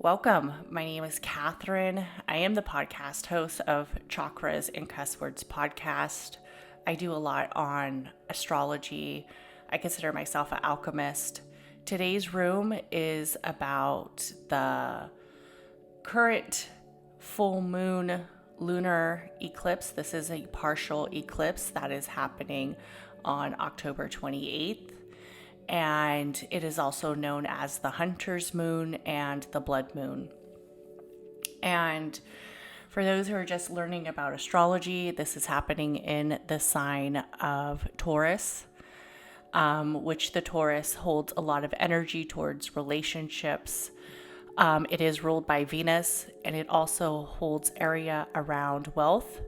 Welcome. My name is Catherine. I am the podcast host of Chakras and Cuss Words podcast. I do a lot on astrology. I consider myself an alchemist. Today's room is about the current full moon lunar eclipse. This is a partial eclipse that is happening on October 28th. And it is also known as the Hunter's Moon and the Blood Moon. And for those who are just learning about astrology, this is happening in the sign of Taurus, which the Taurus holds a lot of energy towards relationships. It is ruled by Venus, and it also holds area around wealth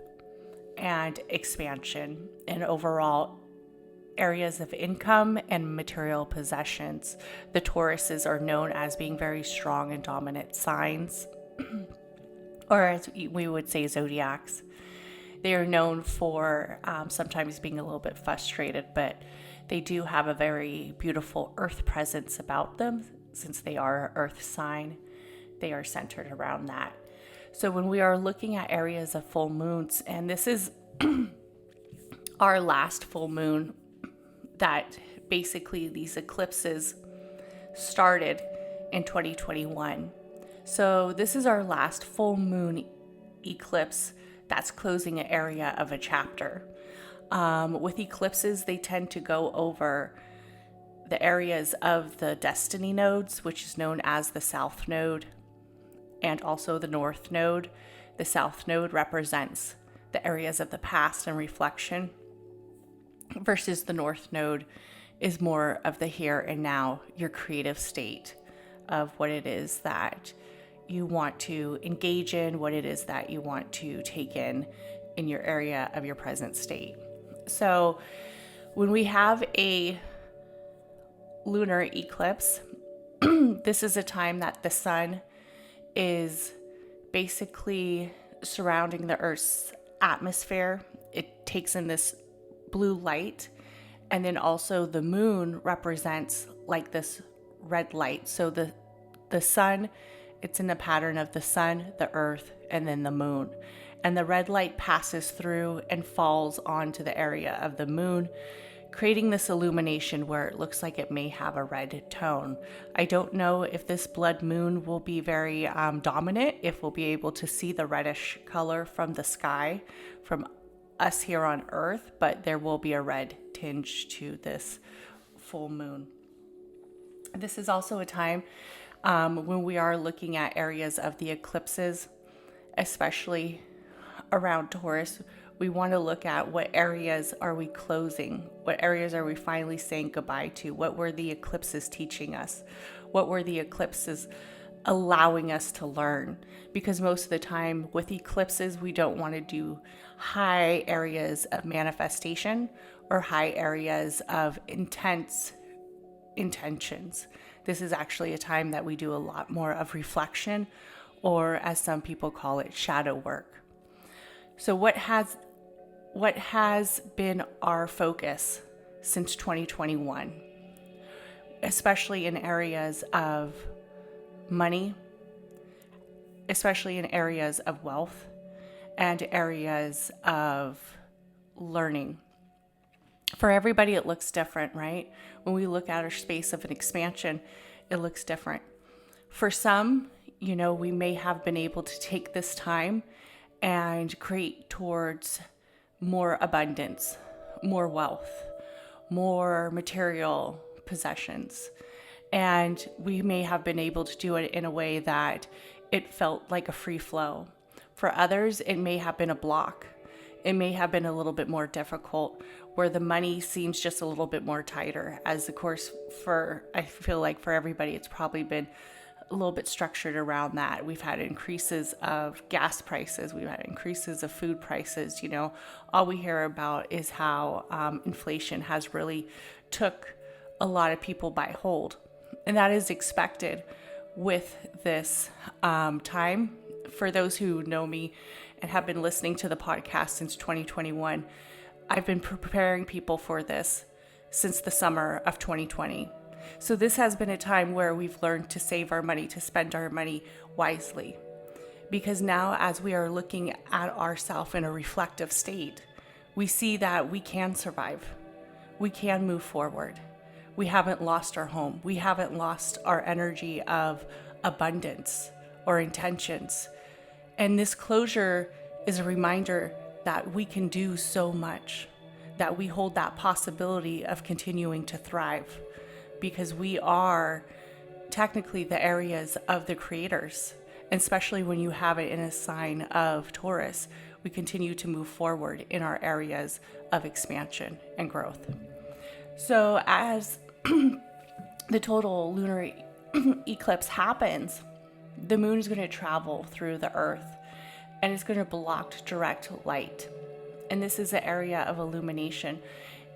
and expansion and overall areas of income and material possessions. The Tauruses are known as being very strong and dominant signs, or as we would say, Zodiacs. They are known for sometimes being a little bit frustrated, but they do have a very beautiful earth presence about them. Since they are an earth sign, they are centered around that. So when we are looking at areas of full moons, and this is our last full moon, that basically these eclipses started in 2021. So this is our last full moon eclipse that's closing an area of a chapter. With eclipses, they tend to go over the areas of the destiny nodes, which is known as the South Node and also the North Node. The South Node represents the areas of the past and reflection, versus the North Node is more of the here and now, your creative state of what it is that you want to engage in, what it is that you want to take in your area of your present state. So when we have a lunar eclipse, this is a time that the sun is basically surrounding the Earth's atmosphere. It takes in this blue light, and then also the moon represents like this red light. So the sun, it's in the pattern of the sun, the earth, and then the moon, and the red light passes through and falls onto the area of the moon, creating this illumination where it looks like it may have a red tone. I don't know if this blood moon will be very dominant, if we'll be able to see the reddish color from the sky from us here on Earth, but there will be a red tinge to this full moon. This is also a time when we are looking at areas of the eclipses, especially around Taurus. We want to look at what areas are we closing? What areas are we finally saying goodbye to? What were the eclipses teaching us? What were the eclipses allowing us to learn? Because most of the time with eclipses, we don't want to do high areas of manifestation or high areas of intense intentions. This is actually a time that we do a lot more of reflection, or as some people call it, shadow work. So what has been our focus since 2021, especially in areas of money, especially in areas of wealth and areas of learning. For everybody, it looks different, right? When we look at our space of an expansion, it looks different. For some, we may have been able to take this time and create towards more abundance, more wealth, more material possessions. And we may have been able to do it in a way that it felt like a free flow. For others, it may have been a block. It may have been a little bit more difficult, where the money seems just a little bit more tighter. As of course, I feel like for everybody, it's probably been a little bit structured around that. We've had increases of gas prices. We've had increases of food prices. All we hear about is how inflation has really took a lot of people by hold. And that is expected with this time. For those who know me and have been listening to the podcast since 2021, I've been preparing people for this since the summer of 2020. So this has been a time where we've learned to save our money, to spend our money wisely. Because now, as we are looking at ourselves in a reflective state, we see that we can survive. We can move forward. We haven't lost our home. We haven't lost our energy of abundance or intentions. And this closure is a reminder that we can do so much, that we hold that possibility of continuing to thrive, because we are technically the areas of the creators. And especially when you have it in a sign of Taurus, we continue to move forward in our areas of expansion and growth. So as the total lunar eclipse happens, the moon is going to travel through the earth and it's going to block direct light. And this is an area of illumination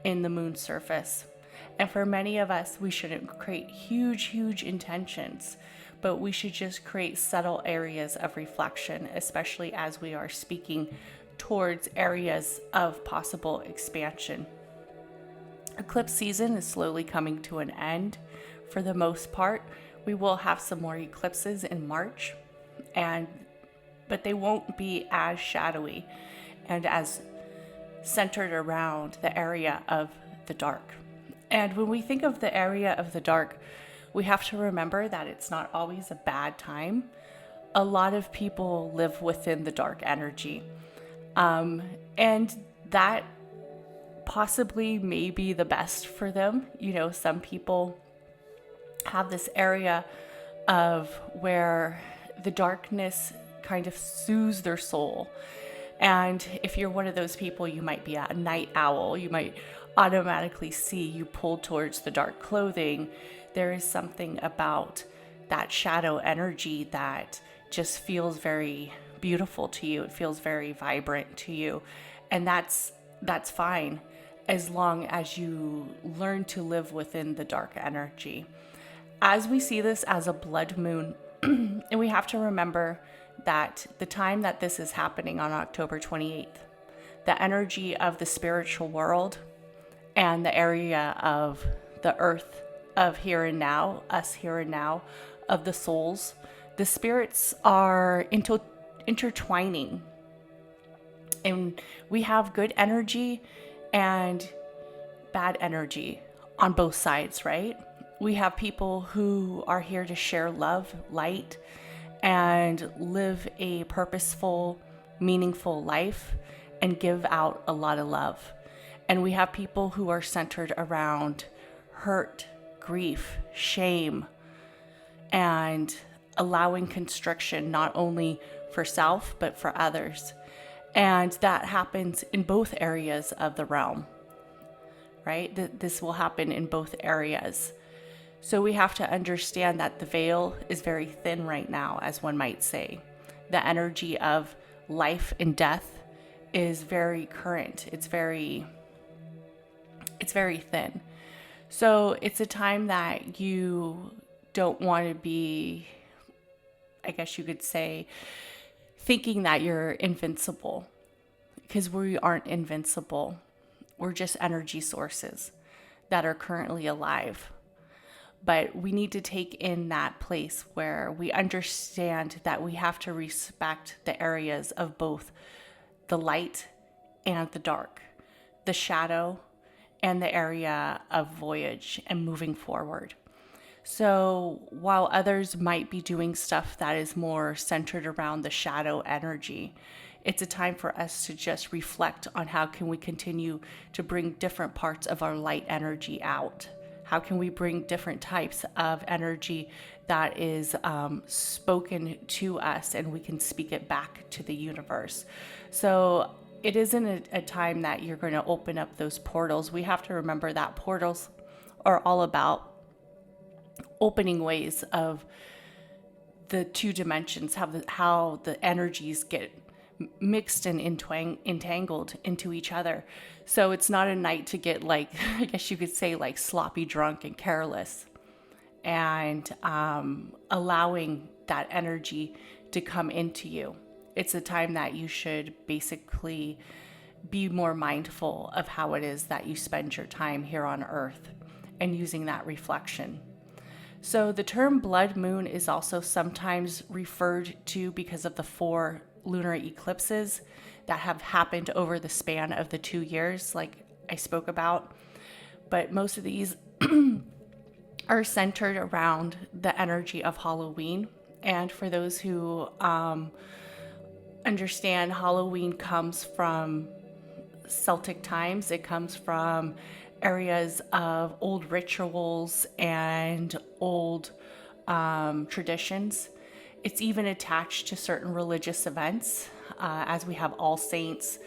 in the moon's surface. And for many of us, we shouldn't create huge intentions, but we should just create subtle areas of reflection, especially as we are speaking towards areas of possible expansion. Eclipse season is slowly coming to an end. For the most part, we will have some more eclipses in March, but they won't be as shadowy and as centered around the area of the dark. And when we think of the area of the dark, we have to remember that it's not always a bad time. A lot of people live within the dark energy. And that possibly may be the best for them. You know, some people have this area of where the darkness kind of soothes their soul. And if you're one of those people, you might be a night owl. You might automatically see you pulled towards the dark clothing. There is something about that shadow energy that just feels very beautiful to you. It feels very vibrant to you. And that's fine, as long as you learn to live within the dark energy. As we see this as a blood moon, and we have to remember that the time that this is happening on October 28th, the energy of the spiritual world and the area of the earth of here and now, us here and now, of the souls, the spirits are intertwining. And we have good energy and bad energy on both sides, right? We have people who are here to share love, light, and live a purposeful, meaningful life and give out a lot of love. And we have people who are centered around hurt, grief, shame, and allowing constriction, not only for self, but for others. And that happens in both areas of the realm, right? This will happen in both areas. So we have to understand that the veil is very thin right now, as one might say. The energy of life and death is very current. It's very thin. So it's a time that you don't want to be, I guess you could say, thinking that you're invincible, because we aren't invincible. We're just energy sources that are currently alive. But we need to take in that place where we understand that we have to respect the areas of both the light and the dark, the shadow and the area of voyage and moving forward. So while others might be doing stuff that is more centered around the shadow energy, it's a time for us to just reflect on how can we continue to bring different parts of our light energy out. How can we bring different types of energy that is spoken to us, and we can speak it back to the universe? So it isn't a time that you're going to open up those portals. We have to remember that portals are all about opening ways of the two dimensions, how the energies get mixed and entangled into each other. So it's not a night to get, like, I guess you could say, like, sloppy drunk and careless, and allowing that energy to come into you. It's a time that you should basically be more mindful of how it is that you spend your time here on earth, and using that reflection. So the term blood moon is also sometimes referred to because of the 4 lunar eclipses that have happened over the span of the 2 years, like I spoke about. But most of these are centered around the energy of Halloween. And for those who understand, Halloween comes from Celtic times. It comes from areas of old rituals and old traditions. It's even attached to certain religious events, as we have All Saints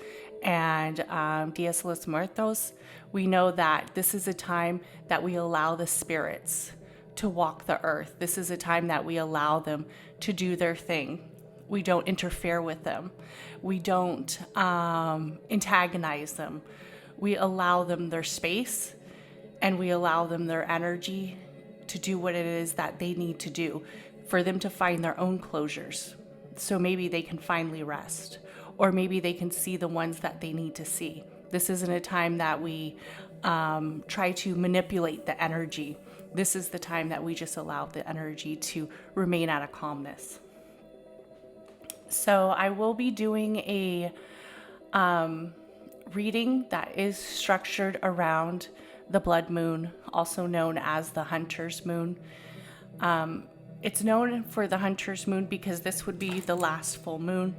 and Dias de los Muertos. We know that this is a time that we allow the spirits to walk the earth. This is a time that we allow them to do their thing. We don't interfere with them. We don't antagonize them. We allow them their space, and we allow them their energy to do what it is that they need to do, for them to find their own closures. So maybe they can finally rest, or maybe they can see the ones that they need to see. This isn't a time that we try to manipulate the energy. This is the time that we just allow the energy to remain at a calmness. So I will be doing a reading that is structured around the blood moon, also known as the hunter's moon. It's known for the hunter's moon because this would be the last full moon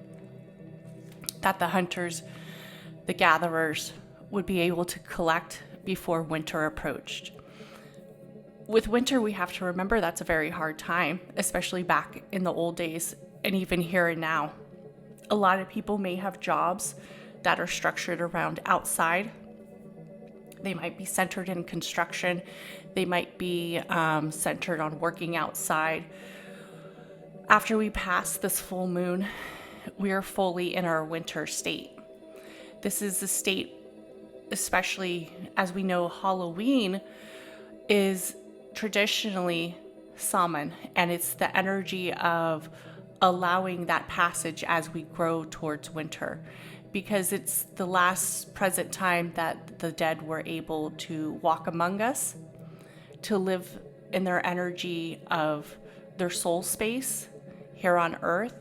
that the hunters, the gatherers, would be able to collect before winter approached. With winter, we have to remember that's a very hard time, especially back in the old days and even here and now. A lot of people may have jobs that are structured around outside. They might be centered in construction. They might be centered on working outside. After we pass this full moon, we are fully in our winter state. This is the state, especially as we know Halloween is traditionally Samhain, and it's the energy of allowing that passage as we grow towards winter, because it's the last present time that the dead were able to walk among us, to live in their energy of their soul space here on earth.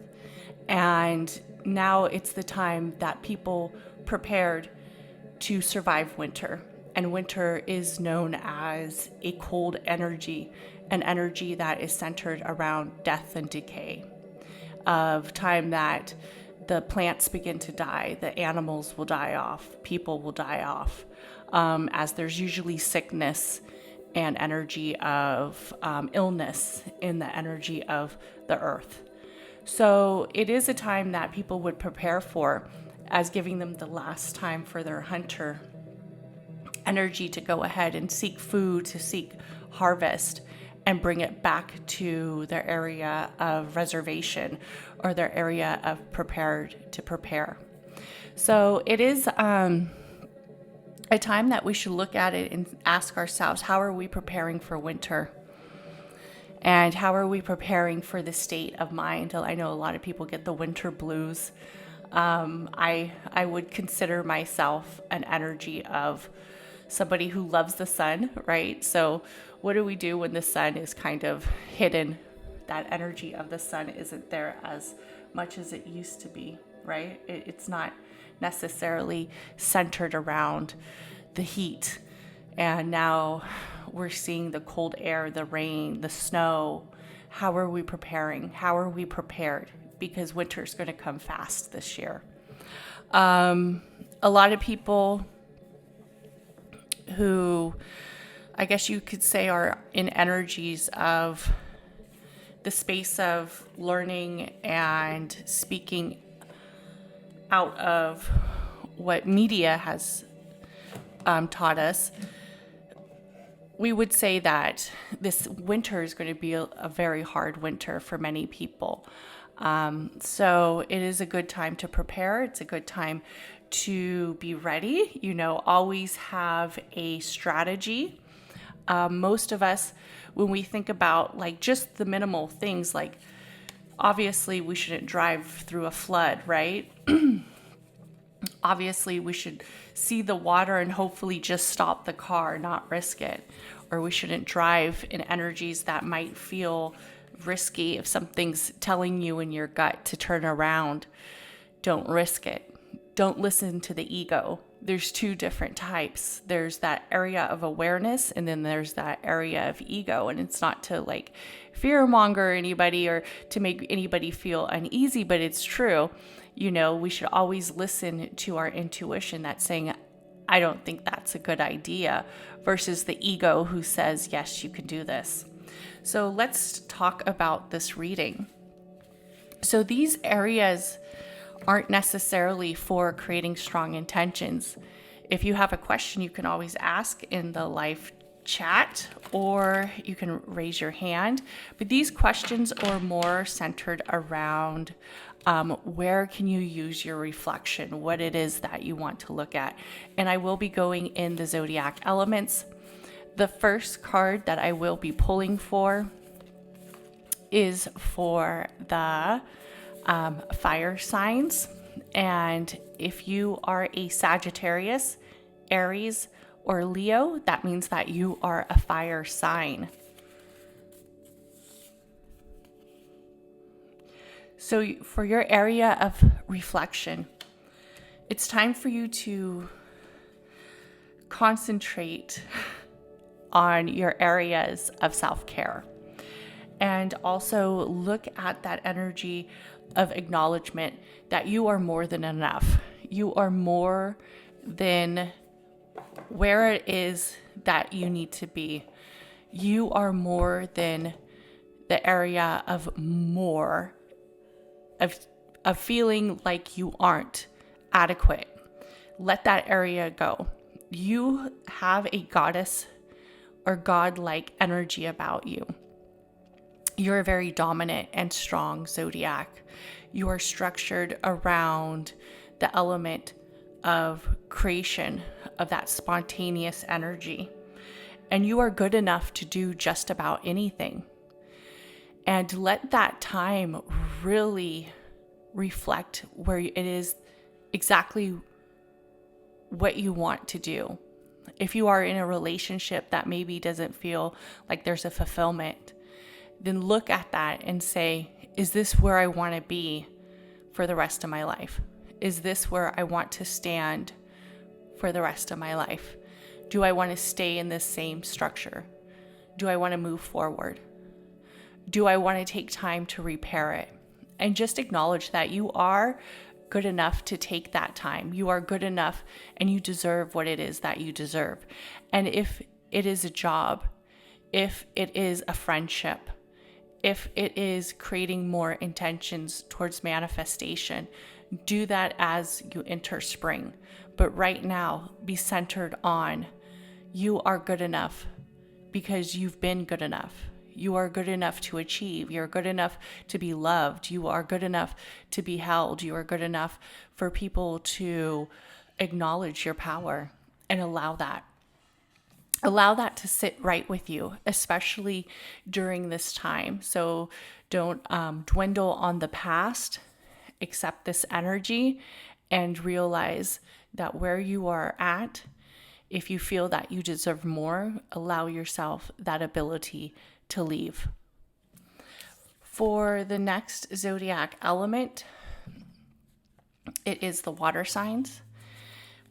And now it's the time that people prepared to survive winter. And winter is known as a cold energy, an energy that is centered around death and decay, of time that the plants begin to die, the animals will die off, people will die off, as there's usually sickness and energy of illness in the energy of the earth. So it is a time that people would prepare for, as giving them the last time for their hunter energy to go ahead and seek food, to seek harvest, and bring it back to their area of reservation or their area of prepared to prepare. So it is a time that we should look at it and ask ourselves, how are we preparing for winter? And how are we preparing for the state of mind? I know a lot of people get the winter blues. I would consider myself an energy of somebody who loves the sun, right? So what do we do when the sun is kind of hidden? That energy of the sun isn't there as much as it used to be, right? It's not necessarily centered around the heat. And now we're seeing the cold air, the rain, the snow. How are we preparing? How are we prepared? Because winter's going to come fast this year. A lot of people who, I guess you could say, are in energies of the space of learning and speaking out of what media has taught us, we would say that this winter is going to be a very hard winter for many people. So it is a good time to prepare. It's a good time to be ready. Always have a strategy. Most of us, when we think about like just the minimal things, like obviously we shouldn't drive through a flood, right? Obviously we should see the water and hopefully just stop the car, not risk it. or we shouldn't drive in energies that might feel risky. If something's telling you in your gut to turn around, don't risk it. Don't listen to the ego. There's two different types. There's that area of awareness, and then there's that area of ego. And it's not to like fearmonger anybody or to make anybody feel uneasy, but it's true. You know, we should always listen to our intuition that's saying, I don't think that's a good idea, versus the ego who says, yes, you can do this. So let's talk about this reading. So these areas aren't necessarily for creating strong intentions. If you have a question, you can always ask in the live chat, or you can raise your hand. But these questions are more centered around where can you use your reflection, what it is that you want to look at. And I will be going in the zodiac elements. The first card that I will be pulling for is for the fire signs. And if you are a Sagittarius, Aries, or Leo, that means that you are a fire sign. So for your area of reflection, it's time for you to concentrate on your areas of self-care. And also look at that energy of acknowledgement that you are more than enough. You are more than where it is that you need to be. You are more than the area of more, of feeling like you aren't adequate. Let that area go. You have a goddess or godlike energy about you. You're a very dominant and strong zodiac. You are structured around the element of creation, of that spontaneous energy. And you are good enough to do just about anything. And let that time really reflect where it is exactly what you want to do. If you are in a relationship that maybe doesn't feel like there's a fulfillment, then look at that and say, is this where I want to be for the rest of my life? Is this where I want to stand for the rest of my life? Do I want to stay in this same structure? Do I want to move forward? Do I want to take time to repair it? And just acknowledge that you are good enough to take that time. You are good enough and you deserve what it is that you deserve. And if it is a job, if it is a friendship, if it is creating more intentions towards manifestation, do that as you enter spring. But right now, be centered on you are good enough because you've been good enough. You are good enough to achieve. You're good enough to be loved. You are good enough to be held. You are good enough for people to acknowledge your power and allow that. Allow that to sit right with you, especially during this time. So don't dwindle on the past. Accept this energy and realize that where you are at, if you feel that you deserve more, allow yourself that ability to leave. For the next zodiac element, it is the water signs.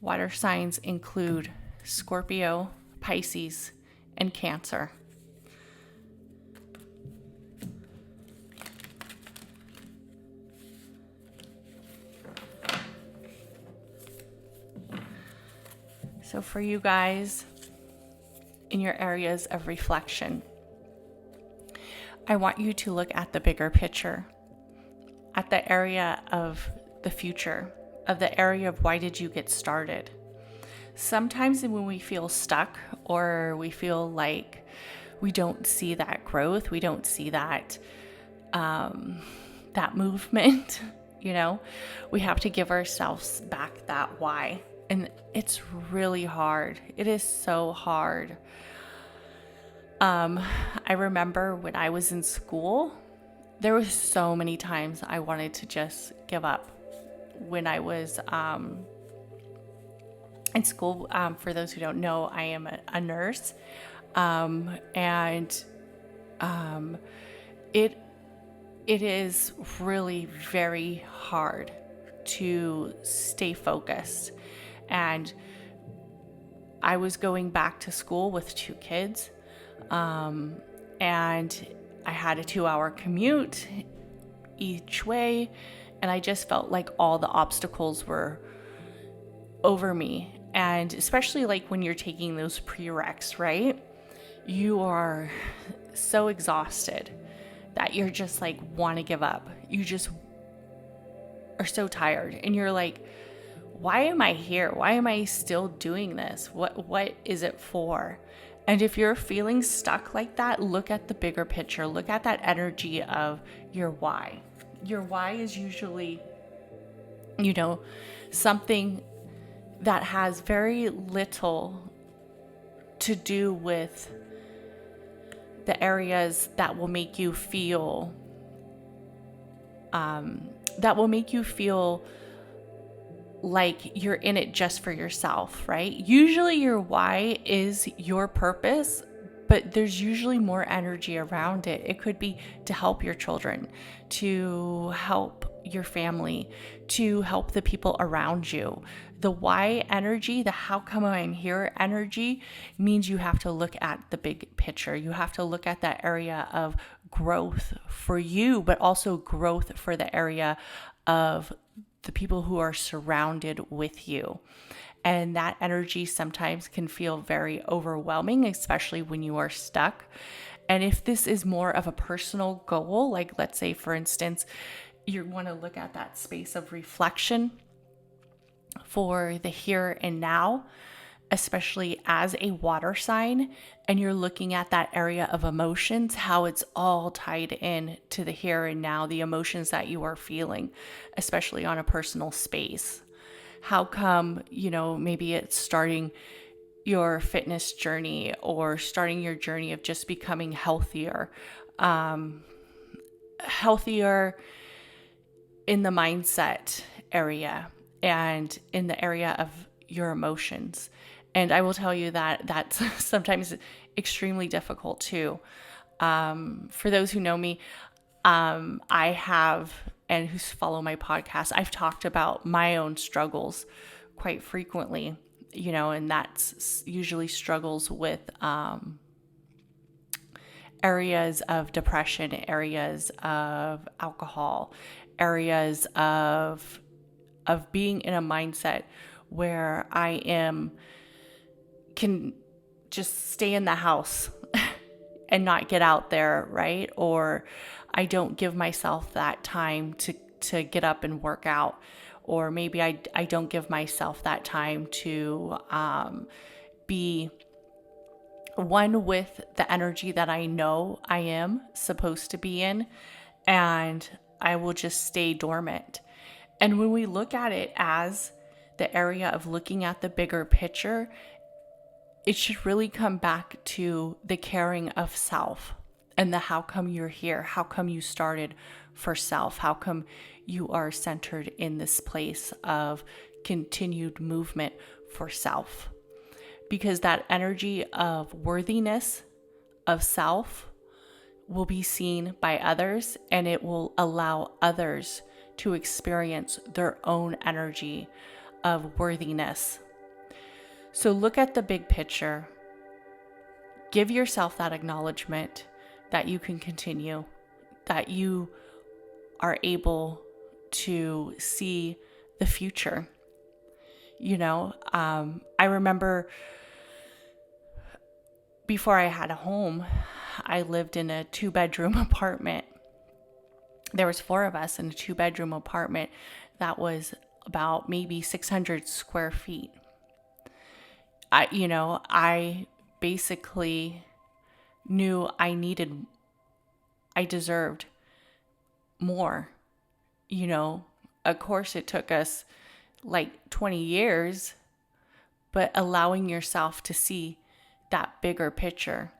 Water signs include Scorpio, Pisces, and Cancer. So for you guys, in your areas of reflection, I want you to look at the bigger picture, at the area of the future, of the area of why did you get started. Sometimes when we feel stuck or we feel like we don't see that growth, we don't see that that movement, we have to give ourselves back that why. And it's really hard. It is so hard. I remember when I was in school, there was so many times I wanted to just give up. When I was in school, for those who don't know, I am a nurse. And it is really very hard to stay focused. And I was going back to school with 2 kids, and I had a 2-hour commute each way, and I just felt like all the obstacles were over me. And especially like when you're taking those prereqs, right? You are so exhausted that you're just like want to give up. You just are so tired, and you're like, why am I here? Why am I still doing this? What is it for? And if you're feeling stuck like that, look at the bigger picture. Look at that energy of your why. Your why is usually, something that has very little to do with the areas that will make you feel like you're in it just for yourself, right? Usually your why is your purpose, but there's usually more energy around it. It could be to help your children, to help your family, to help the people around you. The why energy, the how come I'm here energy, means you have to look at the big picture. You have to look at that area of growth for you, but also growth for the area of the people who are surrounded with you. And that energy sometimes can feel very overwhelming, especially when you are stuck. And if this is more of a personal goal, like let's say, for instance, you want to look at that space of reflection for the here and now, especially as a water sign, and you're looking at that area of emotions, how it's all tied in to the here and now, the emotions that you are feeling, especially on a personal space. How come, maybe it's starting your fitness journey or starting your journey of just becoming healthier in the mindset area and in the area of your emotions. And I will tell you that that's sometimes extremely difficult too. For those who know me, I have, and who follow my podcast, I've talked about my own struggles quite frequently, and that's usually struggles with areas of depression, areas of alcohol, areas of being in a mindset where I can just stay in the house and not get out there, right? Or I don't give myself that time to get up and work out. Or maybe I don't give myself that time to be one with the energy that I know I am supposed to be in, and I will just stay dormant. And when we look at it as the area of looking at the bigger picture, it should really come back to the caring of self and the how come you're here, how come you started for self, how come you are centered in this place of continued movement for self. Because that energy of worthiness of self will be seen by others, and it will allow others to experience their own energy of worthiness. So look at the big picture. Give yourself that acknowledgement that you can continue, that you are able to see the future. I remember before I had a home, I lived in a 2-bedroom apartment. There was 4 of us in a 2-bedroom apartment that was about maybe 600 square feet. I basically knew I deserved more. Of course it took us like 20 years, but allowing yourself to see that bigger picture.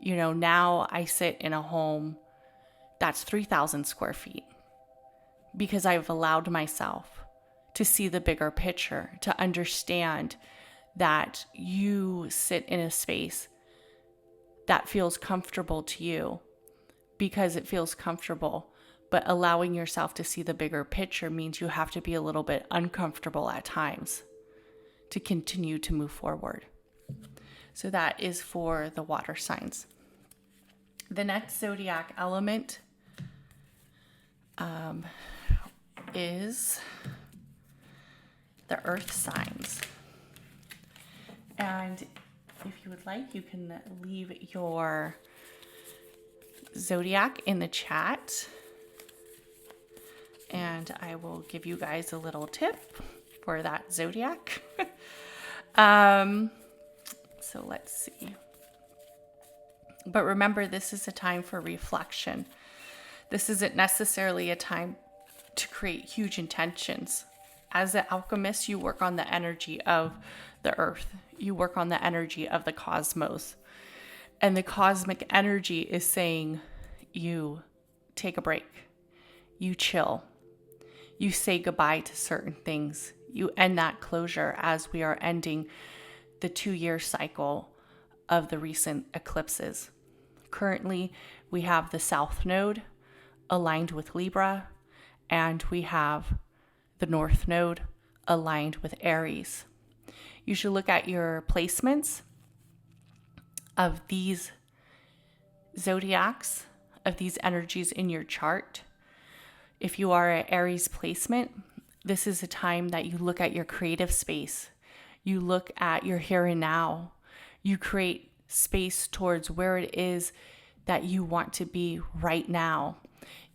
Now I sit in a home that's 3,000 square feet because I've allowed myself to see the bigger picture, to understand that you sit in a space that feels comfortable to you because it feels comfortable. But allowing yourself to see the bigger picture means you have to be a little bit uncomfortable at times to continue to move forward. So that is for the water signs. The next zodiac element is the earth signs. And if you would like, you can leave your zodiac in the chat. And I will give you guys a little tip for that zodiac. So let's see. But remember, this is a time for reflection. This isn't necessarily a time to create huge intentions. As an alchemist, you work on the energy of the earth. You work on the energy of the cosmos. And the cosmic energy is saying you take a break. You chill. You say goodbye to certain things. You end that closure as we are ending the 2-year cycle of the recent eclipses. Currently, we have the South Node aligned with Libra, and we have the North Node aligned with Aries. You should look at your placements of these zodiacs, of these energies in your chart. If you are an Aries placement, this is a time that you look at your creative space. You look at your here and now. You create space towards where it is that you want to be right now.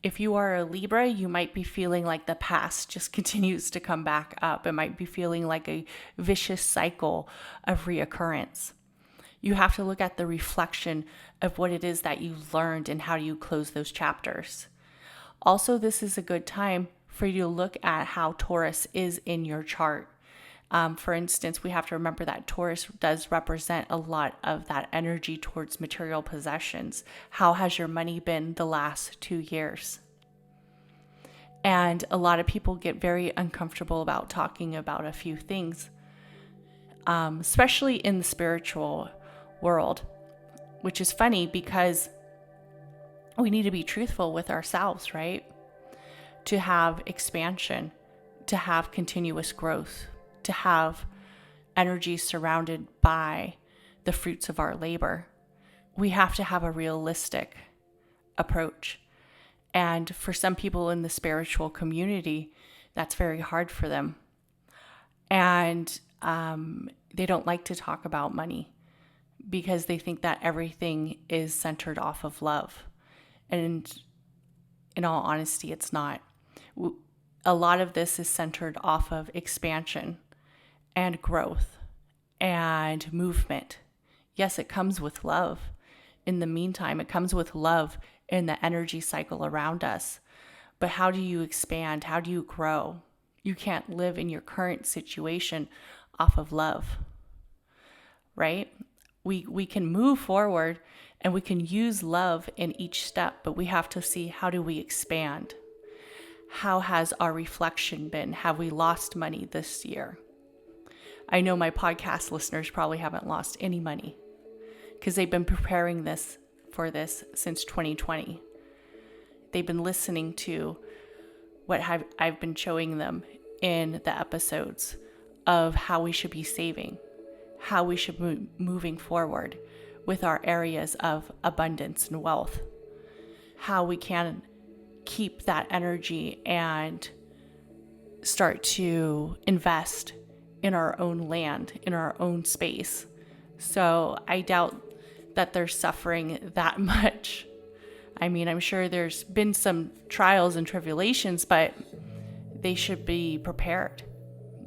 If you are a Libra, you might be feeling like the past just continues to come back up. It might be feeling like a vicious cycle of reoccurrence. You have to look at the reflection of what it is that you learned and how do you close those chapters. Also, this is a good time for you to look at how Taurus is in your chart. For instance, we have to remember that Taurus does represent a lot of that energy towards material possessions. How has your money been the last 2 years? And a lot of people get very uncomfortable about talking about a few things, especially in the spiritual world, which is funny because we need to be truthful with ourselves, right? To have expansion, to have continuous growth, to have energy surrounded by the fruits of our labor. We have to have a realistic approach. And for some people in the spiritual community, that's very hard for them. And they don't like to talk about money because they think that everything is centered off of love. And in all honesty, it's not. A lot of this is centered off of expansion and growth and movement. Yes, it comes with love. In the meantime, it comes with love in the energy cycle around us. But how do you expand? How do you grow? You can't live in your current situation off of love, right? We can move forward and we can use love in each step, but we have to see, how do we expand? How has our reflection been? Have we lost money this year? I know my podcast listeners probably haven't lost any money because they've been preparing for this since 2020. They've been listening to what I've been showing them in the episodes of how we should be saving, how we should be moving forward with our areas of abundance and wealth, how we can keep that energy and start to invest in our own land, in our own space. So I doubt that they're suffering that much. I mean, I'm sure there's been some trials and tribulations, but they should be prepared.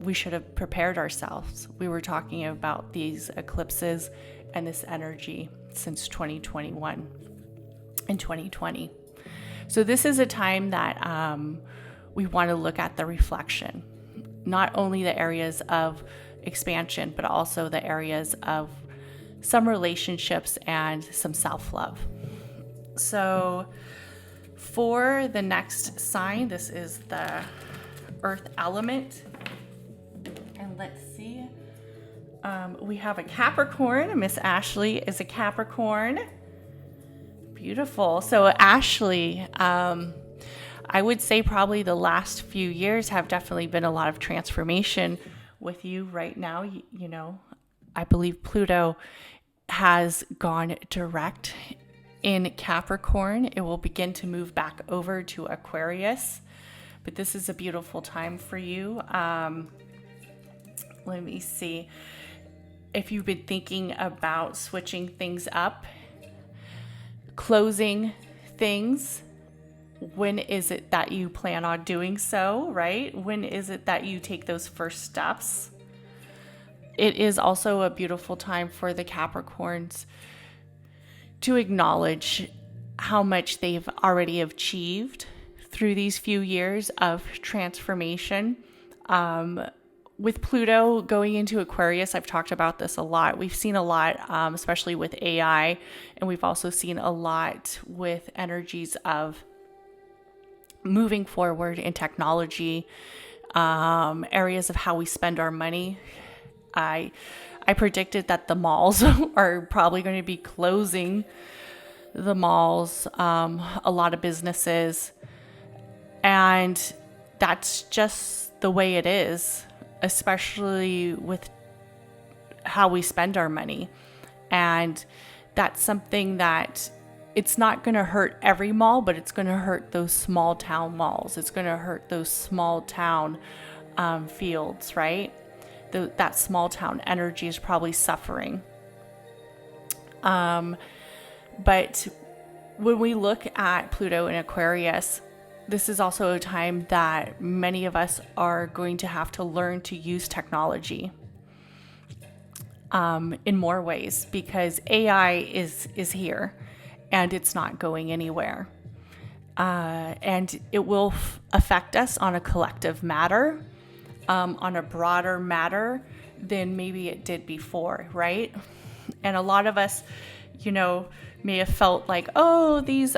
We should have prepared ourselves. We were talking about these eclipses and this energy since 2021 and 2020. So this is a time that we want to look at the reflection, not only the areas of expansion, but also the areas of some relationships and some self-love. So for the next sign, this is the earth element. And let's see. We have a Capricorn. Miss Ashley is a Capricorn. Beautiful. So Ashley, I would say probably the last few years have definitely been a lot of transformation with you right now. You know, I believe Pluto has gone direct in Capricorn. It will begin to move back over to Aquarius, but this is a beautiful time for you. Let me see. If you've been thinking about switching things up, closing things, when is it that you plan on doing so, right? When is it that you take those first steps? It is also a beautiful time for the Capricorns to acknowledge how much they've already achieved through these few years of transformation. With Pluto going into Aquarius, I've talked about this a lot. We've seen a lot, especially with AI, and we've also seen a lot with energies of moving forward in technology, areas of how we spend our money. I predicted that the malls are probably going to be closing the malls, a lot of businesses, and that's just the way it is, especially with how we spend our money. And that's something that it's not going to hurt every mall, but it's going to hurt those small town malls. It's going to hurt those small town fields, right? That small town energy is probably suffering. But when we look at Pluto in Aquarius, this is also a time that many of us are going to have to learn to use technology in more ways, because AI is here and it's not going anywhere. And it will affect us on a collective matter, on a broader matter than maybe it did before, right? And a lot of us, you know, may have felt like, oh, these,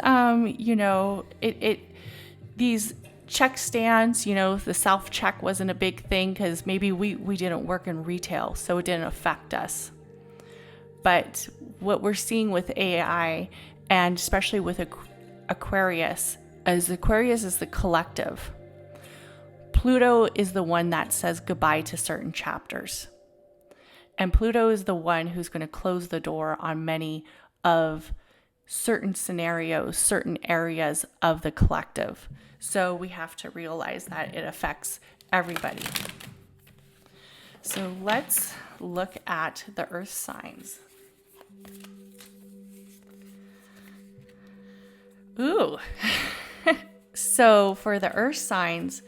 these check stands, you know, the self-check wasn't a big thing because maybe we didn't work in retail, so it didn't affect us. But what we're seeing with AI, and especially with Aquarius is the collective. Pluto is the one that says goodbye to certain chapters. And Pluto is the one who's going to close the door on many of certain scenarios, certain areas of the collective. So we have to realize that it affects everybody. So let's look at the earth signs. Ooh. So for the earth signs,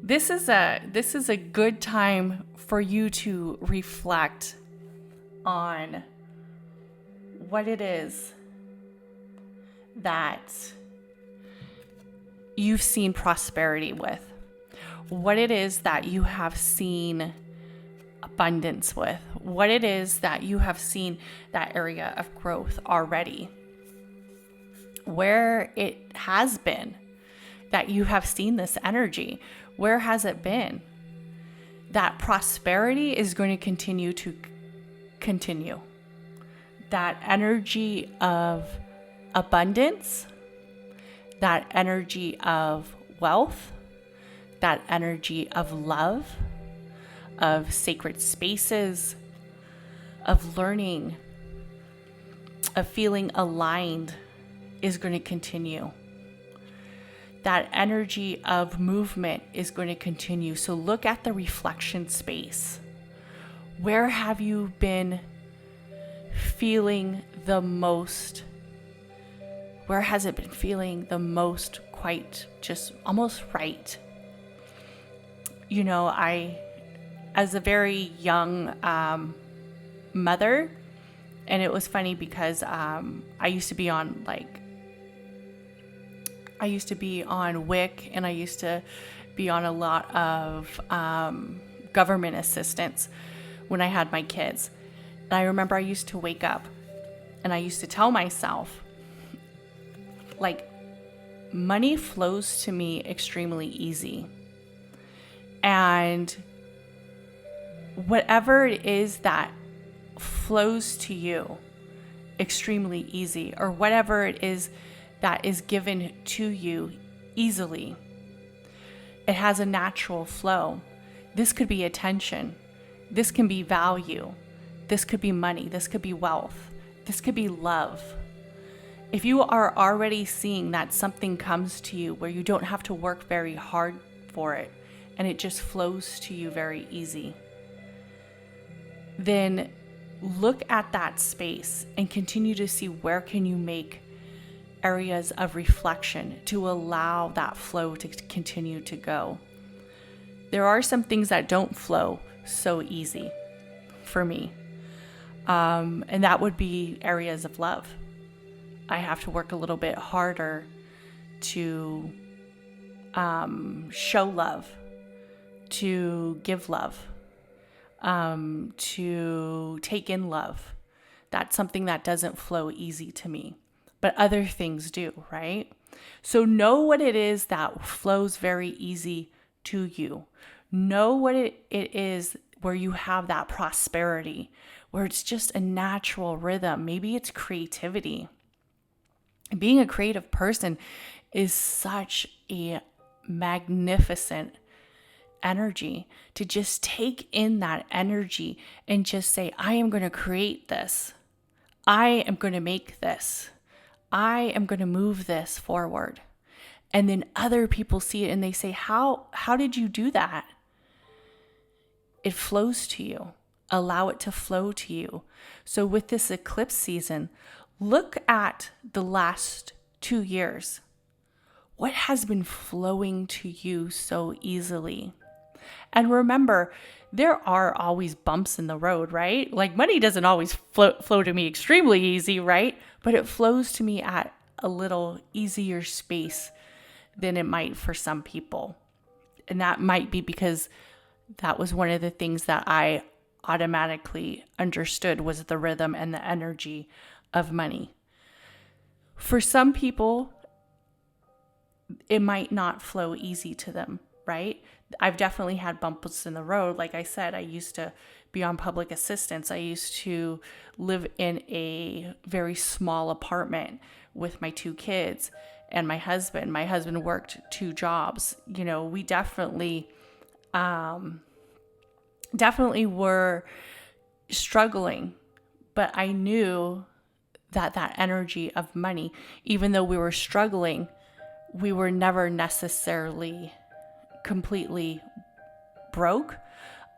this is a good time for you to reflect on what it is that you've seen prosperity with, what it is that you have seen abundance with, what it is that you have seen that area of growth already, where it has been that you have seen this energy. Where has it been? That prosperity is going to continue. That energy of abundance, that energy of wealth, that energy of love, of sacred spaces, of learning, of feeling aligned is going to continue. That energy of movement is going to continue. So look at the reflection space. Where have you been feeling the most? Where has it been feeling the most, quite just almost right? You know, as a very young mother, and it was funny because I used to be on WIC, and I used to be on a lot of government assistance when I had my kids. And I remember I used to wake up and I used to tell myself, like, money flows to me extremely easy. And whatever it is that flows to you extremely easy, or whatever it is that is given to you easily. It has a natural flow. This could be attention. This can be value. This could be money. This could be wealth. This could be love. If you are already seeing that something comes to you where you don't have to work very hard for it and it just flows to you very easy, then look at that space and continue to see where can you make areas of reflection to allow that flow to continue to go. There are some things that don't flow so easy for me. And that would be areas of love. I have to work a little bit harder to show love, to give love, to take in love. That's something that doesn't flow easy to me, but other things do, right? So know what it is that flows very easy to you. Know what it is where you have that prosperity, where it's just a natural rhythm. Maybe it's creativity. Being a creative person is such a magnificent energy to just take in that energy and just say, I am going to create this. I am going to make this. I am going to move this forward. And then other people see it and they say, how did you do that? It flows to you. Allow it to flow to you. So with this eclipse season, look at the last 2 years. What has been flowing to you so easily? And remember, there are always bumps in the road, right? Like money doesn't always flow to me extremely easy, right? But it flows to me at a little easier space than it might for some people. And that might be because that was one of the things that I automatically understood was the rhythm and the energy of money. For some people, it might not flow easy to them, right? I've definitely had bumps in the road. Like I said, I used to be on public assistance. I used to live in a very small apartment with my 2 kids and my husband. My husband worked 2 jobs. You know, we definitely were struggling, but I knew that energy of money, even though we were struggling, we were never necessarily completely broke.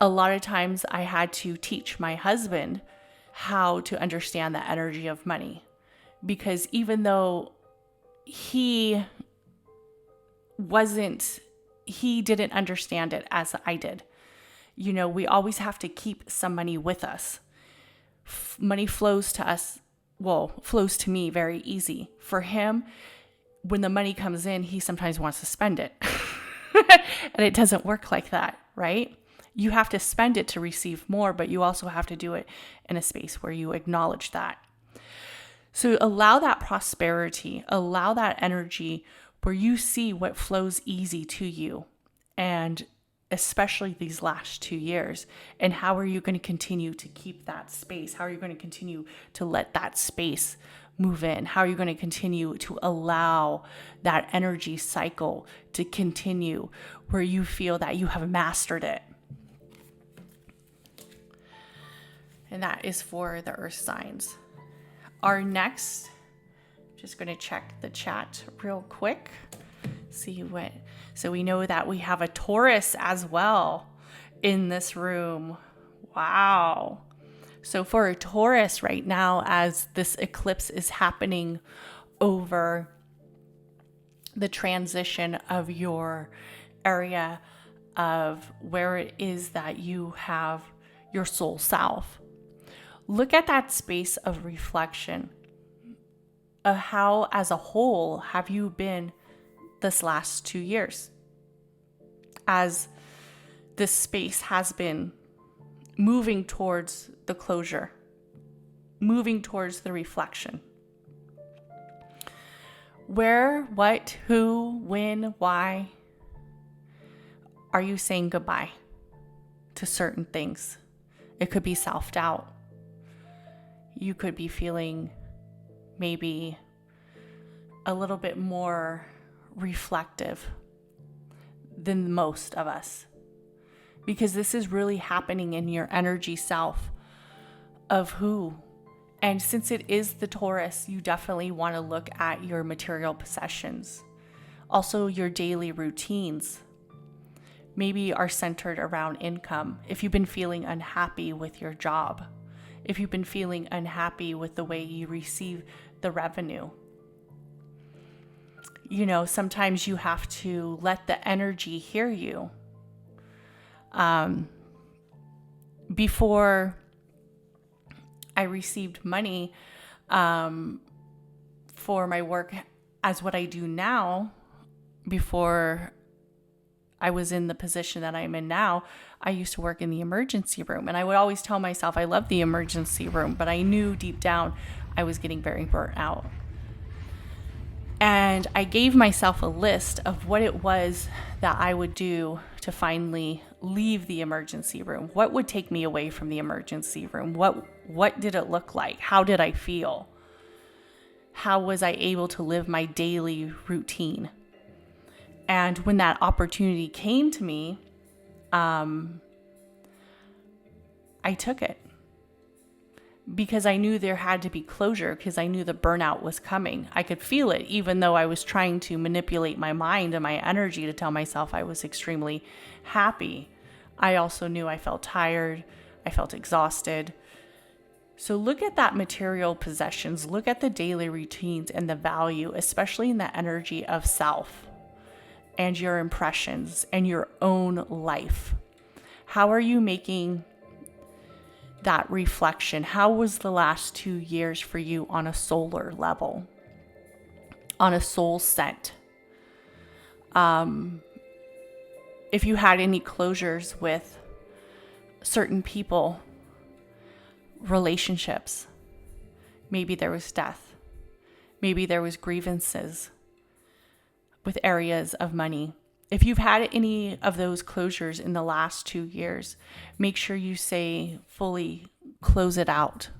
A lot of times I had to teach my husband how to understand the energy of money, because even though he didn't understand it as I did. You know, we always have to keep some money with us. Money flows to us, flows to me very easy. For him, when the money comes in, he sometimes wants to spend it. And it doesn't work like that, right? You have to spend it to receive more, but you also have to do it in a space where you acknowledge that. So allow that prosperity, allow that energy where you see what flows easy to you. And especially these last 2 years. And how are you going to continue to keep that space? How are you going to continue to let that space move in? How are you going to continue to allow that energy cycle to continue where you feel that you have mastered it? And that is for the earth signs. Our next, just going to check the chat real quick. See what, so we know that we have a Taurus as well in this room. Wow. So for a Taurus right now, as this eclipse is happening over the transition of your area of where it is that you have your soul self, look at that space of reflection of how as a whole have you been this last 2 years, as this space has been moving towards the closure, moving towards the reflection. Where, what, who, when, why are you saying goodbye to certain things? It could be self-doubt. You could be feeling maybe a little bit more reflective than most of us, because this is really happening in your energy self of who. And since it is the Taurus, you definitely want to look at your material possessions, also your daily routines. Maybe are centered around income. If you've been feeling unhappy with your job, if you've been feeling unhappy with the way you receive the revenue, sometimes you have to let the energy hear you. Before I received money for my work as what I do now, before I was in the position that I'm in now, I used to work in the emergency room. And I would always tell myself I love the emergency room, but I knew deep down I was getting very burnt out. And I gave myself a list of what it was that I would do to finally leave the emergency room. What would take me away from the emergency room? What did it look like? How did I feel? How was I able to live my daily routine? And when that opportunity came to me, I took it because I knew there had to be closure, because I knew the burnout was coming. I could feel it, even though I was trying to manipulate my mind and my energy to tell myself I was extremely happy. I also knew I felt tired. I felt exhausted. So look at that material possessions. Look at the daily routines and the value, especially in the energy of self and your impressions and your own life. How are you making that reflection? How was the last 2 years for you on a solar level, on a soul set? If you had any closures with certain people, relationships, maybe there was death, maybe there was grievances with areas of money. If you've had any of those closures in the last 2 years, make sure you say fully, close it out.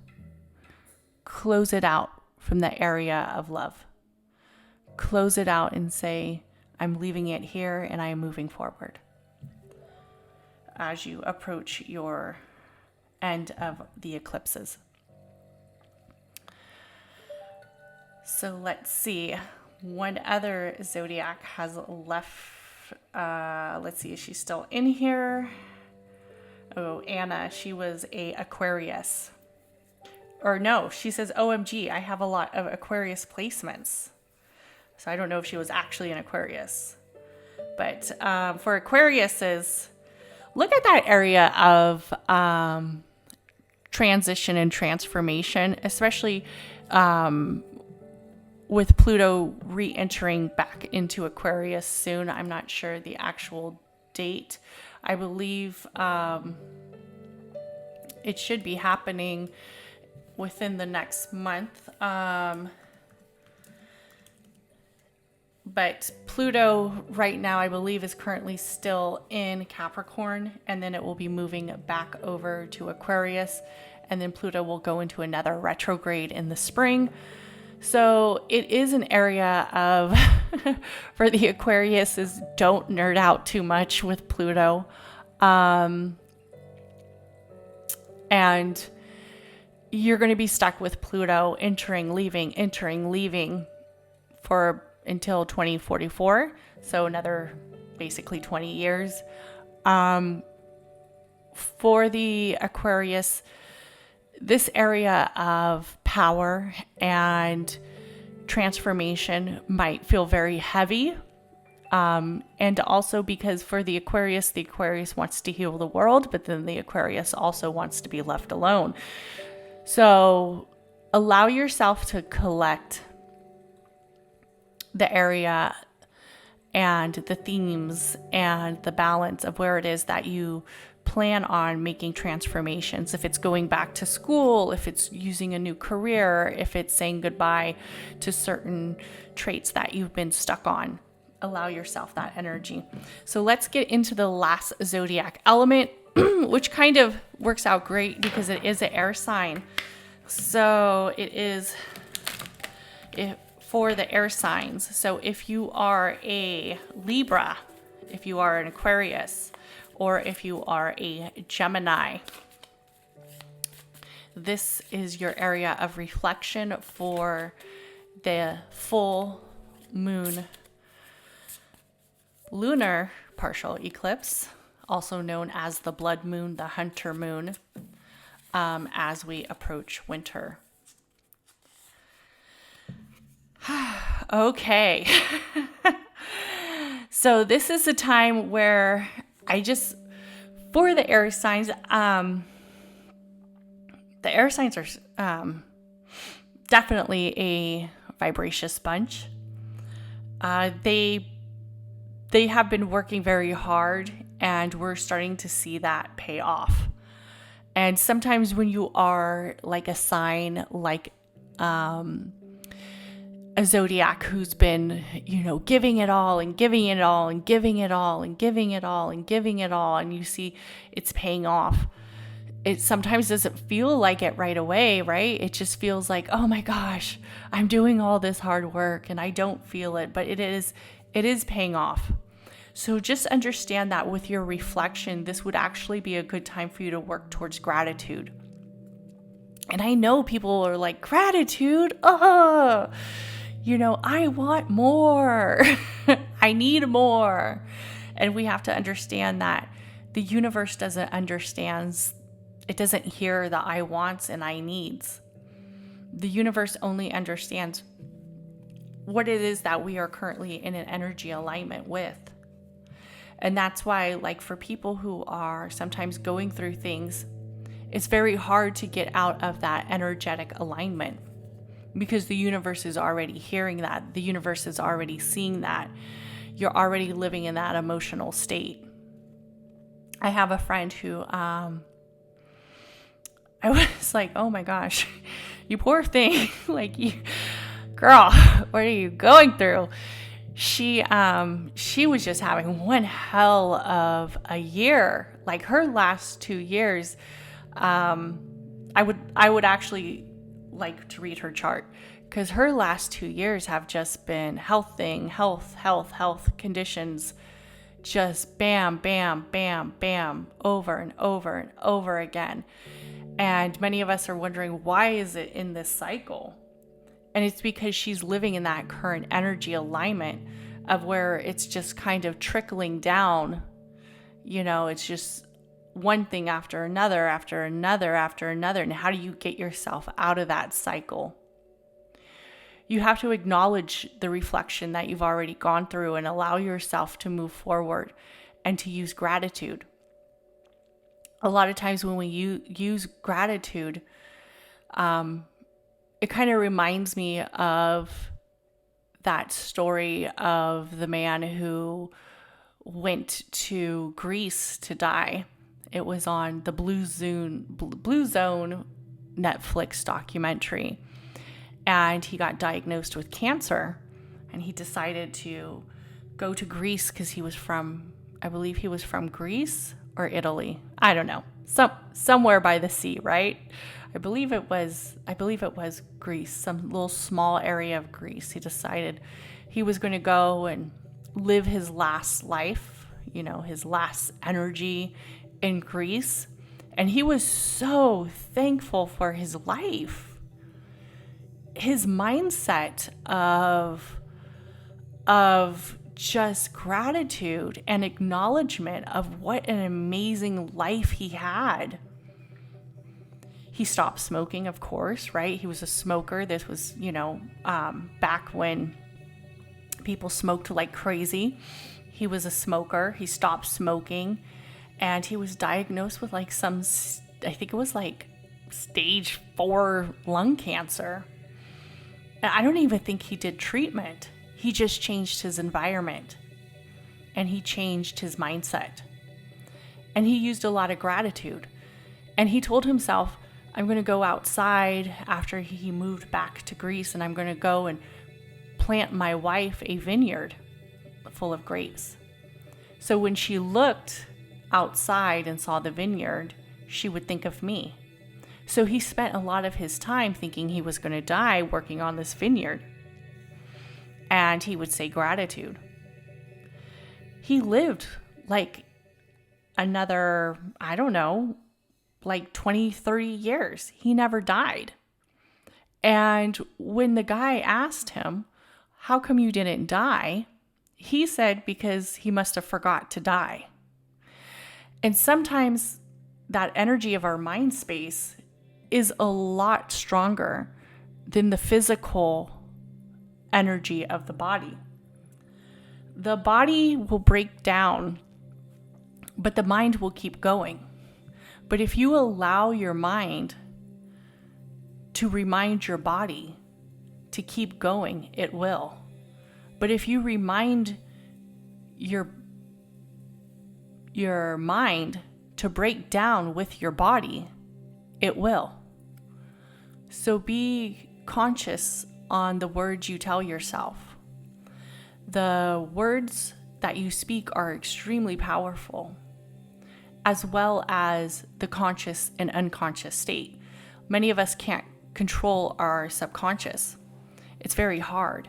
Close it out from the area of love. Close it out and say, I'm leaving it here and I am moving forward. As you approach your end of the eclipses. So let's see. One other zodiac has left. Let's see, is she still in here? Oh, Anna, she was a Aquarius. Or no, she says, OMG, I have a lot of Aquarius placements. So I don't know if she was actually an Aquarius. But for Aquariuses, look at that area of transition and transformation, especially with Pluto re-entering back into Aquarius soon. I'm not sure the actual date. I believe it should be happening within the next month. But Pluto right now, I believe, is currently still in Capricorn, and then it will be moving back over to Aquarius, and then Pluto will go into another retrograde in the spring. So it is an area of, for the Aquarius, is don't nerd out too much with Pluto. And you're going to be stuck with Pluto entering, leaving for until 2044. So another basically 20 years. For the Aquarius, this area of power and transformation might feel very heavy. And also because for the Aquarius wants to heal the world, but then the Aquarius also wants to be left alone. So allow yourself to collect the area and the themes and the balance of where it is that you plan on making transformations. If it's going back to school, if it's using a new career, if it's saying goodbye to certain traits that you've been stuck on. Allow yourself that energy. So let's get into the last zodiac element, which kind of works out great because it is an air sign. So it is for the air signs. So if you are a Libra, if you are an Aquarius, or if you are a Gemini, this is your area of reflection for the full moon lunar partial eclipse, also known as the blood moon, the hunter moon, as we approach winter. Okay. So this is a time where for the air signs, the air signs are definitely a vivacious bunch. They have been working very hard, and we're starting to see that pay off. And sometimes when you are like a sign, like a zodiac who's been, giving it all and giving it all and giving it all and giving it all and giving it all, and you see it's paying off. It sometimes doesn't feel like it right away, right? It just feels like, oh my gosh, I'm doing all this hard work and I don't feel it, but it is paying off. So just understand that with your reflection, this would actually be a good time for you to work towards gratitude. And I know people are like, gratitude? I want more. I need more. And we have to understand that the universe doesn't hear the I wants and I needs. The universe only understands what it is that we are currently in an energy alignment with. And that's why, like, for people who are sometimes going through things, it's very hard to get out of that energetic alignment, because the universe is already hearing that. The universe is already seeing that. You're already living in that emotional state. I have a friend who, I was like, oh my gosh, you poor thing. Like, girl, what are you going through? She was just having one hell of a year. Like, her last 2 years, I would actually like to read her chart, because her last 2 years have just been health conditions, just bam, bam, bam, bam, over and over and over again. And many of us are wondering, why is it in this cycle? And it's because she's living in that current energy alignment of where it's just kind of trickling down. It's just one thing after another, after another, after another. And how do you get yourself out of that cycle? You have to acknowledge the reflection that you've already gone through and allow yourself to move forward and to use gratitude. A lot of times when we use gratitude, it kind of reminds me of that story of the man who went to Greece to die. It was on the Blue Zone Netflix documentary. And he got diagnosed with cancer. And he decided to go to Greece because I believe he was from Greece or Italy. I don't know. Somewhere by the sea, right? I believe it was Greece, some little small area of Greece. He decided he was going to go and live his last life, his last energy in Greece. And he was so thankful for his life. His mindset of just gratitude and acknowledgement of what an amazing life he had. He stopped smoking, of course, right? He was a smoker. This was, back when people smoked like crazy. He was a smoker. He stopped smoking, and he was diagnosed with I think it was like stage 4 lung cancer. And I don't even think he did treatment. He just changed his environment, and he changed his mindset, and he used a lot of gratitude. And he told himself, I'm going to go outside after he moved back to Greece, and I'm going to go and plant my wife a vineyard full of grapes. So when she looked outside and saw the vineyard, she would think of me. So he spent a lot of his time thinking he was going to die working on this vineyard. and he would say gratitude. He lived like another, I don't know, like 20, 30 years. He never died. And when the guy asked him, how come you didn't die? He said because he must have forgot to die. And sometimes that energy of our mind space is a lot stronger than the physical energy of the body. The body will break down, but the mind will keep going. But if you allow your mind to remind your body to keep going, it will. But if you remind your mind to break down with your body, it will. So be conscious on the words you tell yourself. The words that you speak are extremely powerful, as well as the conscious and unconscious state. Many of us can't control our subconscious. It's very hard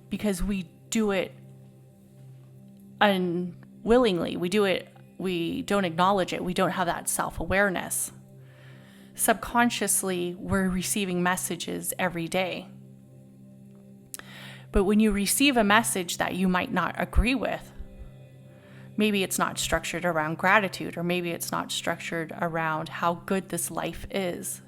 because we do it unwillingly. We don't acknowledge it. We don't have that self-awareness. Subconsciously, we're receiving messages every day. But when you receive a message that you might not agree with, maybe it's not structured around gratitude, or maybe it's not structured around how good this life is.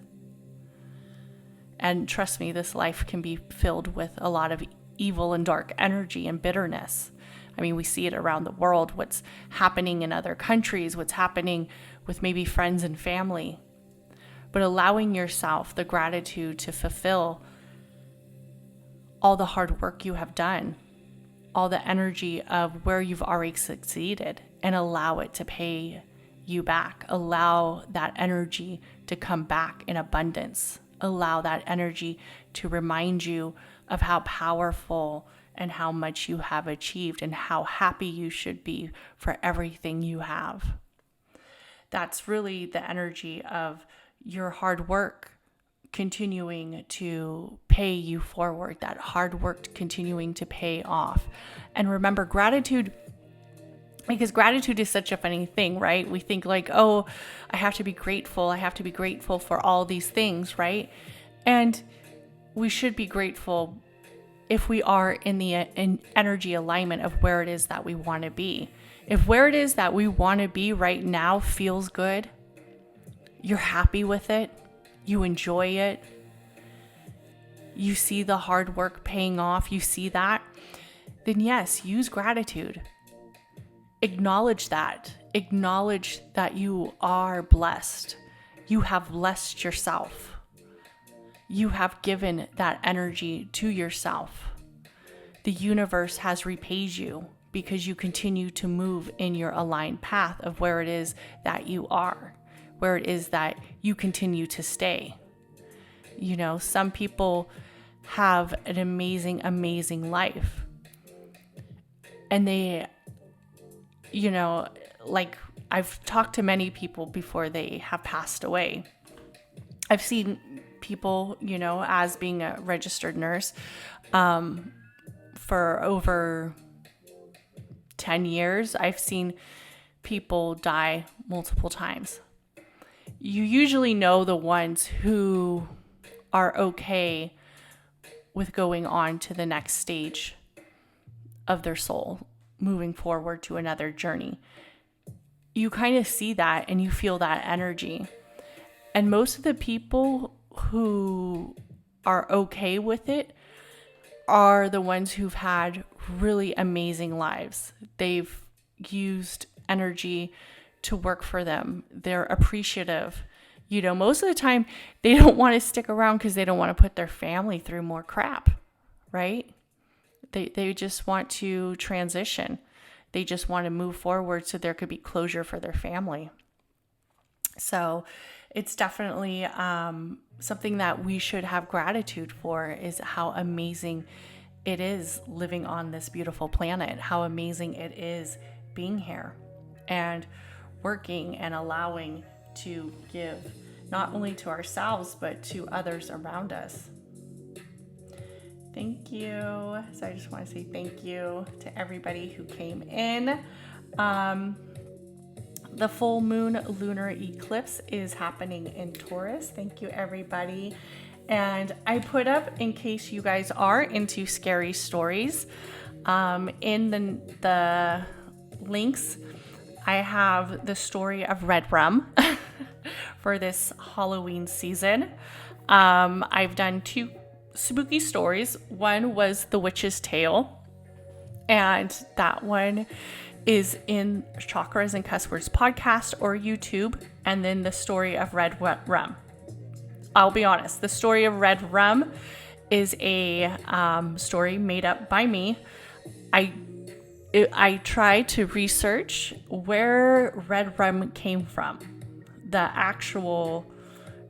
And trust me, this life can be filled with a lot of evil and dark energy and bitterness. I mean, we see it around the world, what's happening in other countries, what's happening with maybe friends and family. But allowing yourself the gratitude to fulfill all the hard work you have done, all the energy of where you've already succeeded, and allow it to pay you back. Allow that energy to come back in abundance. Allow that energy to remind you of how powerful and how much you have achieved and how happy you should be for everything you have. That's really the energy of your hard work continuing to pay you forward, that hard work continuing to pay off. And remember, gratitude, because gratitude is such a funny thing, right? We think like, oh, I have to be grateful. I have to be grateful for all these things, right? And we should be grateful if we are in the energy alignment of where it is that we want to be. If where it is that we want to be right now feels good, you're happy with it, you enjoy it, you see the hard work paying off, you see that, then yes, use gratitude. Acknowledge that. Acknowledge that you are blessed. You have blessed yourself. You have given that energy to yourself. The universe has repaid you because you continue to move in your aligned path of where it is that you are, where it is that you continue to stay. You know, some people have an amazing, amazing life. And they, you know, like I've talked to many people before they have passed away. I've seen people, you know, as being a registered nurse, for over 10 years, I've seen people die multiple times. You usually know the ones who are okay with going on to the next stage of their soul, moving forward to another journey. You kind of see that and you feel that energy. And most of the people who are okay with it are the ones who've had really amazing lives. They've used energy to work for them. They're appreciative. You know, most of the time they don't want to stick around because they don't want to put their family through more crap, right? They just want to transition. They just want to move forward so there could be closure for their family. So it's definitely something that we should have gratitude for, is how amazing it is living on this beautiful planet, how amazing it is being here and working and allowing to give not only to ourselves, but to others around us. Thank you. So I just want to say thank you to everybody who came in. The full moon lunar eclipse is happening in Taurus. Thank you, everybody. And I put up, in case you guys are into scary stories, in the links, I have the story of red rum for this Halloween season. I've done 2 spooky stories. One was The Witch's Tale, and that one is in Chakras and Cuss Words podcast or YouTube. And then the story of red rum. I'll be honest, the story of red rum is a story made up by me. I tried to research where red rum came from, the actual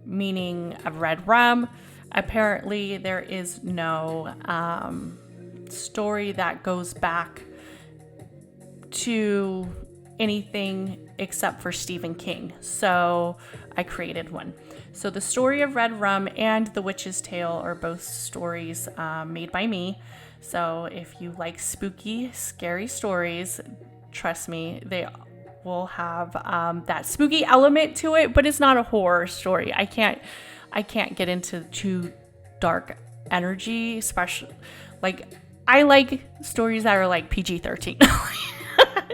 meaning of red rum. Apparently, there is no story that goes back to anything except for Stephen King. So I created one. So the story of red rum and The Witch's Tale are both stories made by me. So if you like spooky, scary stories, trust me, they will have that spooky element to it, but it's not a horror story. I can't get into too dark energy, especially I like stories that are like PG-13.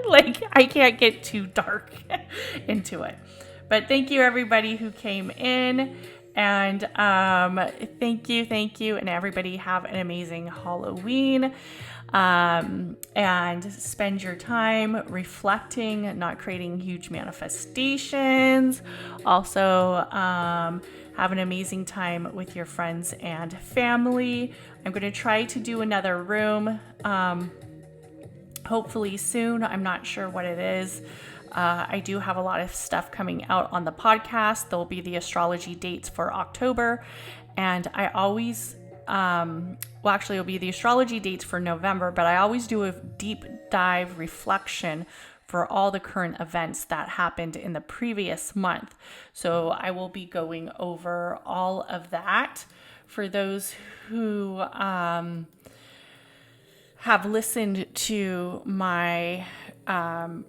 Like I can't get too dark into it. But thank you everybody who came in, and thank you, and everybody have an amazing Halloween, and spend your time reflecting, not creating huge manifestations. Also, have an amazing time with your friends and family. I'm going to try to do another room, hopefully soon. I'm not sure what it is. I do have a lot of stuff coming out on the podcast. There'll be the astrology dates for October. And I always, it'll be the astrology dates for November, but I always do a deep dive reflection for all the current events that happened in the previous month. So I will be going over all of that. For those who have listened to my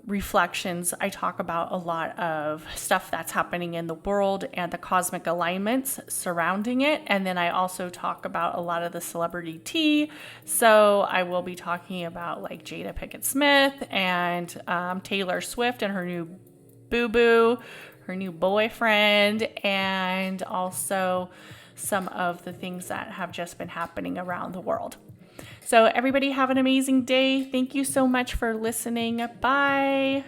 reflections, I talk about a lot of stuff that's happening in the world and the cosmic alignments surrounding it. And then I also talk about a lot of the celebrity tea. So I will be talking about like Jada Pinkett Smith and Taylor Swift and her new boo-boo, her new boyfriend, and also some of the things that have just been happening around the world. So everybody have an amazing day. Thank you so much for listening. Bye.